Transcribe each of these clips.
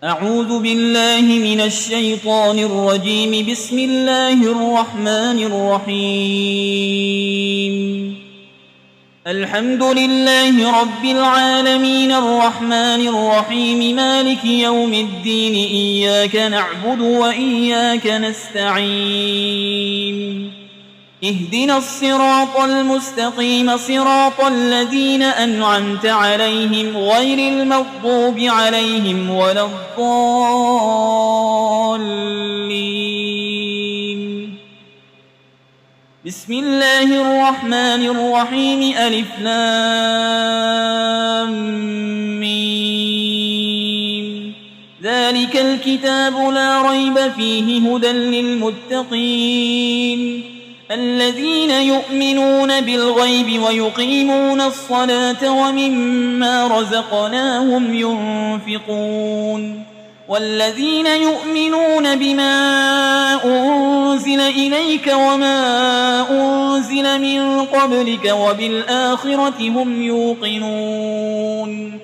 أعوذ بالله من الشيطان الرجيم. بسم الله الرحمن الرحيم. الحمد لله رب العالمين الرحمن الرحيم مالك يوم الدين إياك نعبد وإياك نستعين. اهدنا الصراط المستقيم صراط الذين أنعمت عليهم غير المغضوب عليهم ولا الضالين. بسم الله الرحمن الرحيم. ألف لام ميم. ذلك الكتاب لا ريب فيه هدى للمتقين الذين يؤمنون بالغيب ويقيمون الصلاة ومما رزقناهم ينفقون والذين يؤمنون بما أنزل إليك وما أنزل من قبلك وبالآخرة هم يوقنون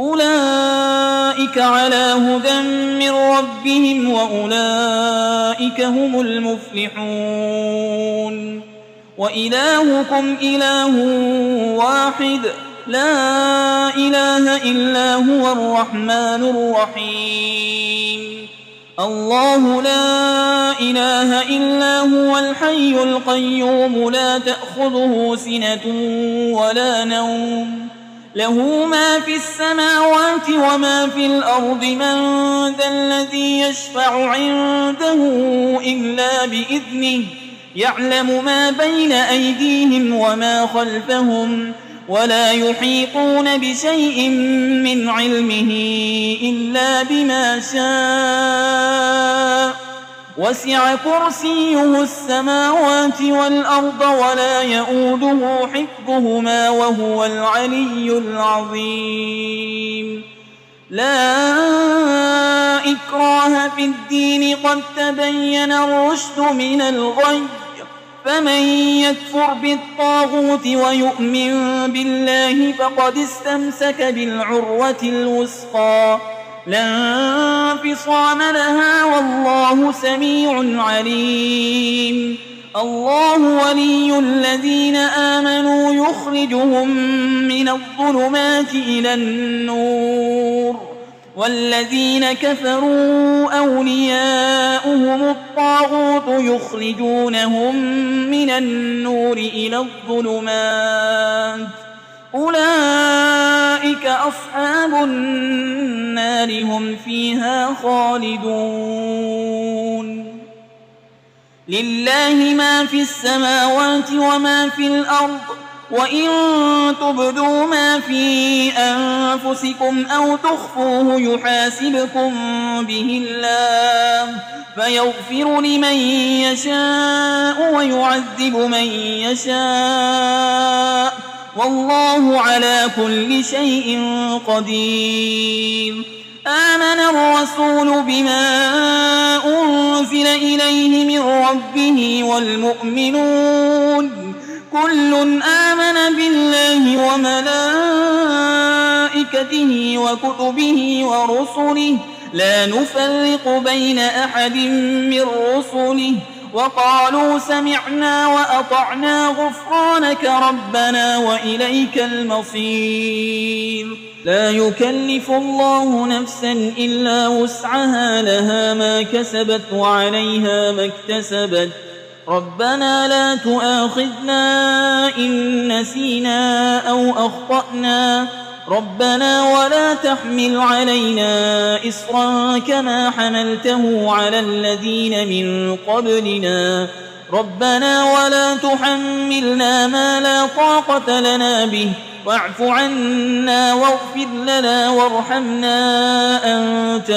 أولئك على هدى من ربهم وأولئك هم المفلحون. وإلهكم إله واحد لا إله إلا هو الرحمن الرحيم. الله لا إله إلا هو الحي القيوم لا تأخذه سنة ولا نوم له ما في السماوات وما في الأرض. من ذا الذي يشفع عنده إلا بإذنه يعلم ما بين أيديهم وما خلفهم ولا يحيطون بشيء من علمه إلا بما شاء. وسع كرسيه السماوات والأرض ولا يؤوده حفظهما وهو العلي العظيم. لا إكراه في الدين قد تبين الرشد من الغي فمن يكفر بالطاغوت ويؤمن بالله فقد استمسك بالعروة الوثقى لا انفصام لها والله سميع عليم. الله ولي الذين آمنوا يخرجهم من الظلمات إلى النور والذين كفروا أولياؤهم الطاغوت يخرجونهم من النور إلى الظلمات أولئك أصحاب النار هم فيها خالدون. لله ما في السماوات وما في الأرض وإن تبدوا ما في أنفسكم أو تخفوه يحاسبكم به الله فيغفر لمن يشاء ويعذب من يشاء والله على كل شيء قدير. آمن الرسول بما أنزل إليه من ربه والمؤمنون كل آمن بالله وملائكته وكتبه ورسله لا نفرق بين أحد من رسله وقالوا سمعنا وأطعنا غفرانك ربنا وإليك المصير. لا يكلف الله نفسا إلا وسعها لها ما كسبت وعليها ما اكتسبت ربنا لا تؤاخذنا إن نسينا أو أخطأنا ربنا ولا تحمل علينا إصرا كما حملته على الذين من قبلنا ربنا ولا تحملنا ما لا طاقة لنا به واعف عنا واغفر لنا وارحمنا أنت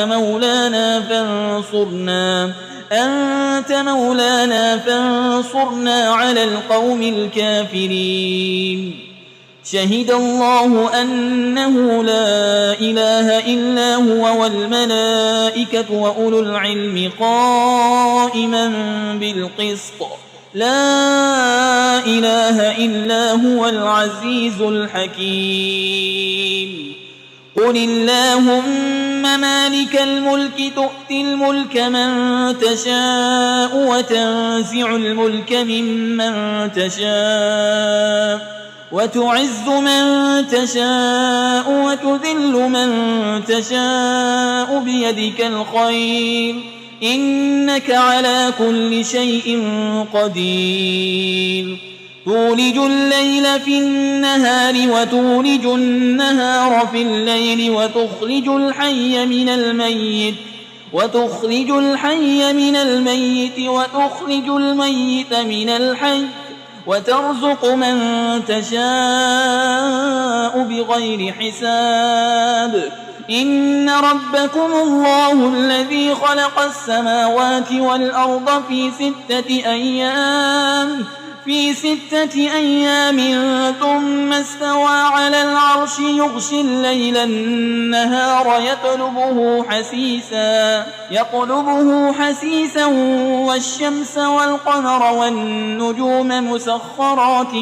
مولانا فانصرنا على القوم الكافرين. شهد الله أنه لا إله إلا هو والملائكة وأولو العلم قائما بالقسط لا إله إلا هو العزيز الحكيم. قل اللهم مالك الملك تؤتي الملك من تشاء وتنزع الملك ممن تشاء وتعز من تشاء وتذل من تشاء بيدك الخير إنك على كل شيء قدير تولج الليل في النهار وتولج النهار في الليل وتخرج الحي من الميت وتخرج الميت من الحي وترزق من تشاء بغير حساب إن ربكم الله الذي خلق السماوات والأرض في 6 أيام ثم استوى على العرش يغشي الليل النهار يطلبه حسيسا والشمس والقمر والنجوم مسخرات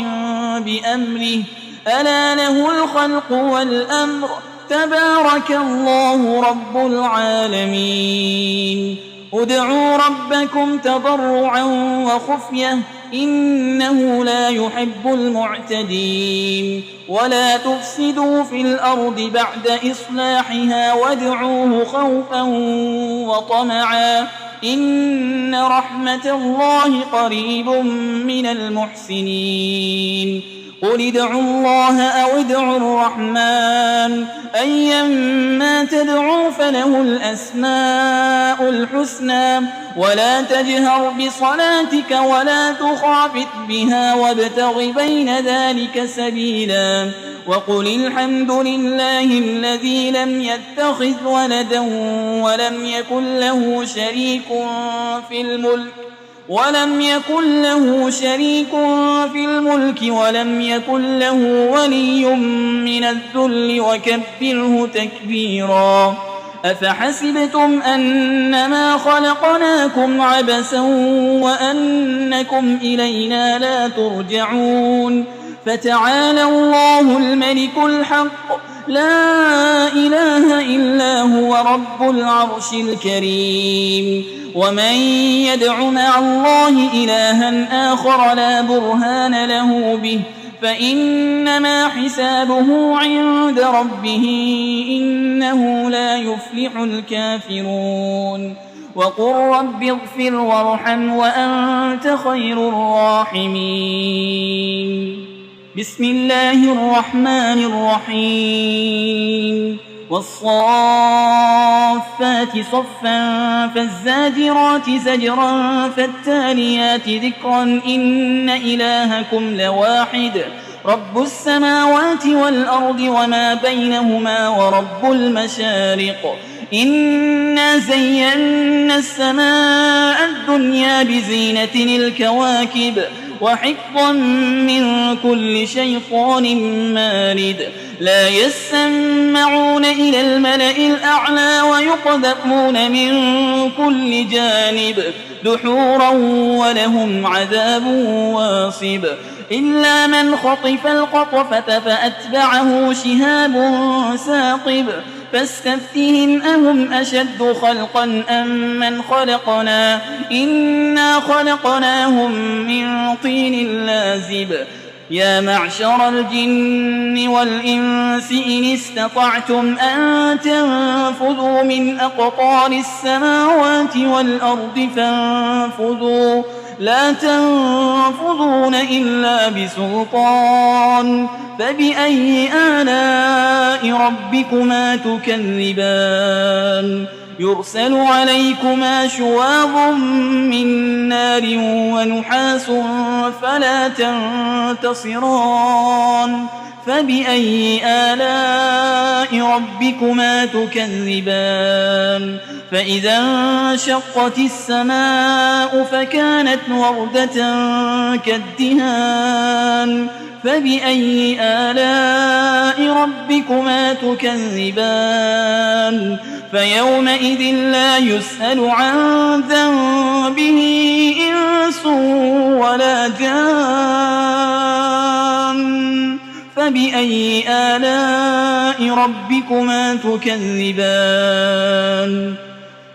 بأمره ألا له الخلق والأمر تبارك الله رب العالمين ادعوا ربكم تضرعا وخفية إنه لا يحب المعتدين ولا تفسدوا في الأرض بعد إصلاحها وادعوه خوفا وطمعا إن رحمة الله قريب من المحسنين قل ادعوا الله أو ادعوا الرحمن أيما تدعوا فله الأسماء الحسنى ولا تجهر بصلاتك ولا تخافت بها وابتغ بين ذلك سبيلا وقل الحمد لله الذي لم يتخذ ولدا ولم يكن له شريك في الملك ولم يكن له ولي من الذل وكبره تكبيرا أفحسبتم أنما خلقناكم عبثا وأنكم إلينا لا ترجعون فتعالى الله الملك الحق لا إله إلا هو رب العرش الكريم ومن يدع مع الله إلها آخر لا برهان له به فإنما حسابه عند ربه إنه لا يفلح الكافرون وقل رب اغفر وارحم وأنت خير الراحمين بسم الله الرحمن الرحيم والصافات صفا فالزاجرات زجرا فالتاليات ذكرا إن إلهكم لواحد رب السماوات والأرض وما بينهما ورب المشارق إنا زينا السماء الدنيا بزينة الكواكب وحفظا من كل شيطان مارد لا يسمعون إلى الملأ الأعلى ويقذفون من كل جانب دحورا ولهم عذاب واصب إلا من خطف القطفة فأتبعه شهاب ثاقب فاستفتهم أهم أشد خلقا أم من خلقنا إنا خلقناهم من طين لازب يا معشر الجن والإنس إن استطعتم أن تنفذوا من أقطار السماوات والأرض فانفذوا لا تنفذون إلا بسلطان فبأي آلاء ربكما تكذبان يرسل عليكما شواظ من نار ونحاس فلا تنتصران فبأي آلاء ربكما تكذبان فإذا انشقت السماء فكانت وردة كالدهان فبأي آلاء ربكما تكذبان فيومئذ لا يسأل عن ذنبه إنس ولا جان فبأي آلاء ربكما تكذبان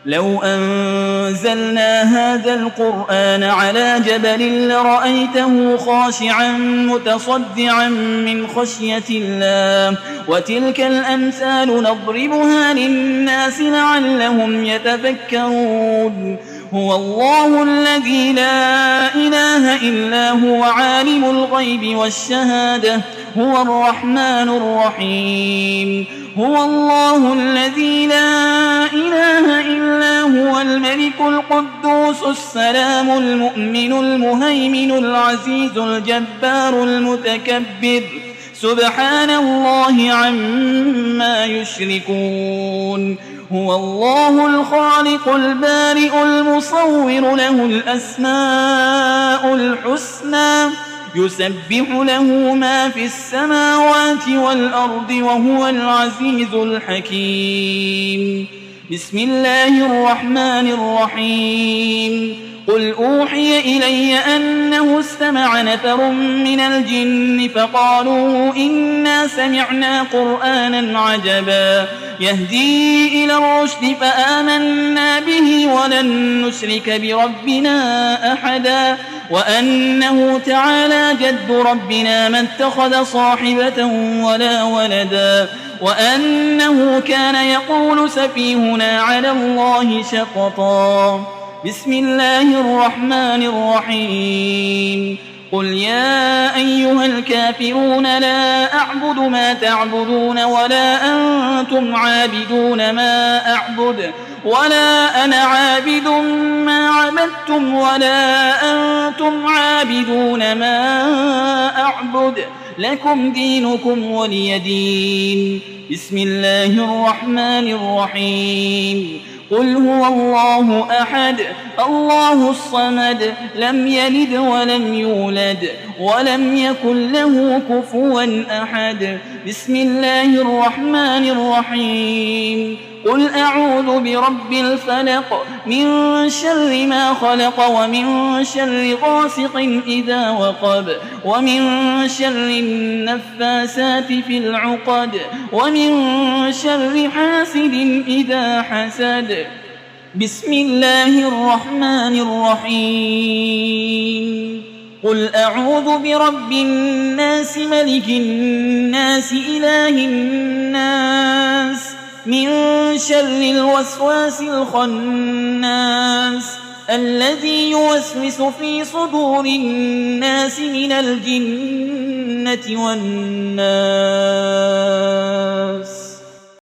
لو أنزلنا هذا القرآن على جبل لرأيته خاشعا متصدعا من خشية الله وتلك الأمثال نضربها للناس لعلهم يتفكرون هو الله الذي لا إله إلا هو عالم الغيب والشهادة هو الرحمن الرحيم هو الله الذي لا إله إلا هو الملك القدوس السلام المؤمن المهيمن العزيز الجبار المتكبر سبحان الله عما يشركون هو الله الخالق البارئ المصور له الأسماء الحسنى يسبح له ما في السماوات والأرض وهو العزيز الحكيم بسم الله الرحمن الرحيم قل أوحي إلي أنه استمع نفر من الجن فقالوا إنا سمعنا قرآنا عجبا يهدي إلى الرشد فآمنا به ولن نشرك بربنا أحدا وأنه تعالى جد ربنا ما اتخذ صاحبة ولا ولدا وأنه كان يقول سفيهنا على الله شططا بسم الله الرحمن الرحيم قل يا أيها الكافرون لا أعبد ما تعبدون ولا أنتم عابدون ما أعبد ولا أنا عابد ما عبدتم ولا أنتم عابدون ما أعبد لكم دينكم ولي دين بسم الله الرحمن الرحيم قل هو الله أحد الله الصمد لم يلد ولم يولد ولم يكن له كفوا أحد بسم الله الرحمن الرحيم قل أعوذ برب الفلق من شر ما خلق ومن شر غاسق إذا وقب ومن شر النفاسات في العقد ومن شر حاسد إذا حسد بسم الله الرحمن الرحيم قل أعوذ برب الناس ملك الناس إله الناس من شر الوسواس الخناس الذي يوسوس في صدور الناس من الجنة والناس